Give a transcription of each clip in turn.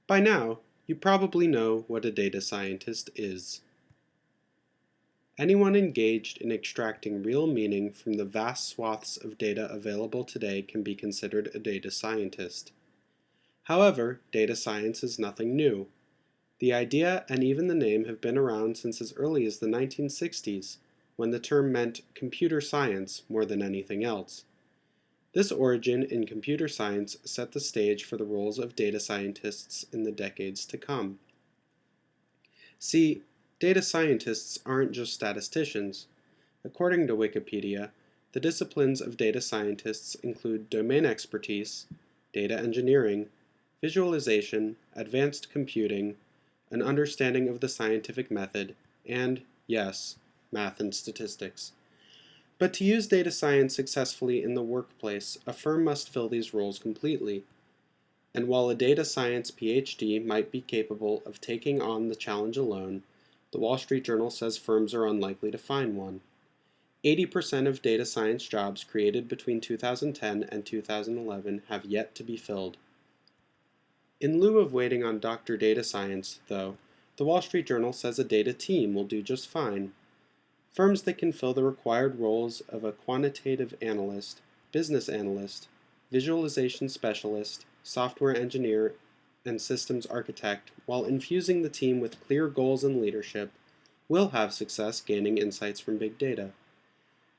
By now, you probably know what a data scientist is. Anyone engaged in extracting real meaning from the vast swaths of data available today can be considered a data scientist. However, data science is nothing new. The idea and even the name have been around since as early as the 1960s, when the term meant computer science more than anything else. This origin in computer science set the stage for the roles of data scientists in the decades to come. See, data scientists aren't just statisticians. According to Wikipedia, the disciplines of data scientists include domain expertise, data engineering, visualization, advanced computing, an understanding of the scientific method, and, yes, math and statistics. But to use data science successfully in the workplace, a firm must fill these roles completely. And while a data science PhD might be capable of taking on the challenge alone, the Wall Street Journal says firms are unlikely to find one. 80% of data science jobs created between 2010 and 2011 have yet to be filled. In lieu of waiting on Dr. Data Science, though, the Wall Street Journal says a data team will do just fine. Firms that can fill the required roles of a quantitative analyst, business analyst, visualization specialist, software engineer, and systems architect, while infusing the team with clear goals and leadership, will have success gaining insights from big data.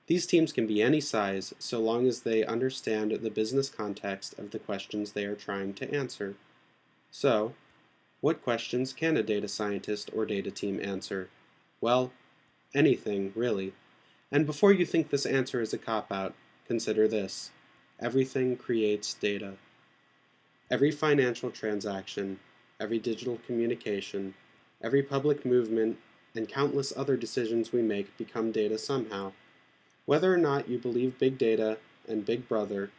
These teams can be any size, so long as they understand the business context of the questions they are trying to answer. So, what questions can a data scientist or data team answer? Well, anything, really. And before you think this answer is a cop-out, consider this. Everything creates data. Every financial transaction, every digital communication, every public movement, and countless other decisions we make become data somehow. Whether or not you believe big data and Big Brother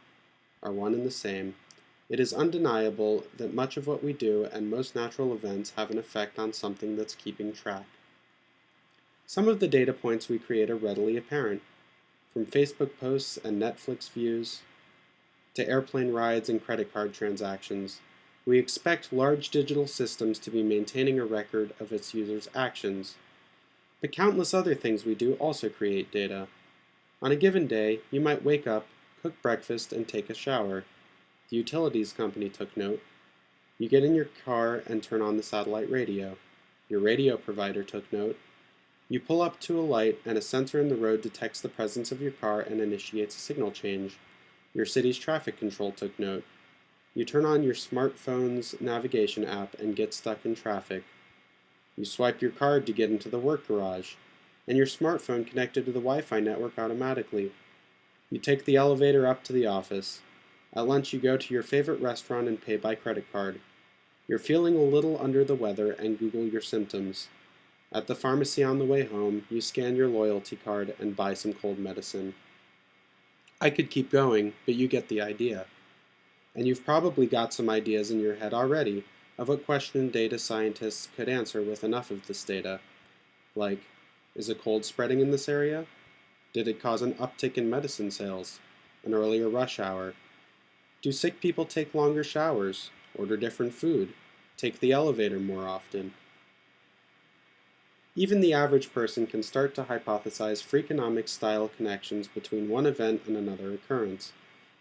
are one and the same, it is undeniable that much of what we do and most natural events have an effect on something that's keeping track. Some of the data points we create are readily apparent, from Facebook posts and Netflix views to airplane rides and credit card transactions. We expect large digital systems to be maintaining a record of its users' actions. But countless other things we do also create data. On a given day, you might wake up, cook breakfast, and take a shower. The utilities company took note. You get in your car and turn on the satellite radio. Your radio provider took note. You pull up to a light and a sensor in the road detects the presence of your car and initiates a signal change. Your city's traffic control took note. You turn on your smartphone's navigation app and get stuck in traffic. You swipe your card to get into the work garage, and your smartphone connected to the Wi-Fi network automatically. You take the elevator up to the office. At lunch you go to your favorite restaurant and pay by credit card. You're feeling a little under the weather and Google your symptoms. At the pharmacy on the way home, you scan your loyalty card and buy some cold medicine. I could keep going, but you get the idea. And you've probably got some ideas in your head already of what question data scientists could answer with enough of this data. Like, is a cold spreading in this area? Did it cause an uptick in medicine sales? An earlier rush hour? Do sick people take longer showers? Order different food? Take the elevator more often? Even the average person can start to hypothesize Freakonomics-style connections between one event and another occurrence.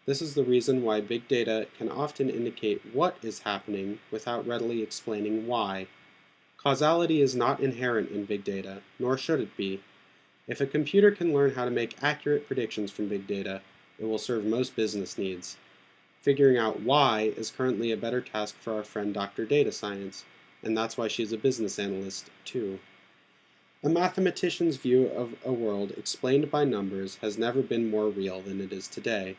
This is the reason why big data can often indicate what is happening without readily explaining why. Causality is not inherent in big data, nor should it be. If a computer can learn how to make accurate predictions from big data, it will serve most business needs. Figuring out why is currently a better task for our friend Dr. Data Science, and that's why she's a business analyst, too. A mathematician's view of a world explained by numbers has never been more real than it is today.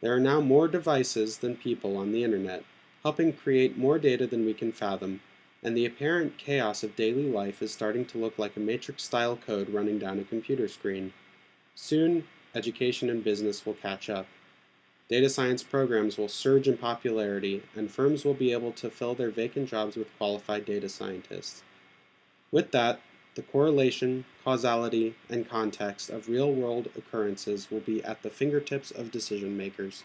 There are now more devices than people on the internet, helping create more data than we can fathom, and the apparent chaos of daily life is starting to look like a matrix-style code running down a computer screen. Soon, education and business will catch up. Data science programs will surge in popularity, and firms will be able to fill their vacant jobs with qualified data scientists. With that, the correlation, causality, and context of real-world occurrences will be at the fingertips of decision makers.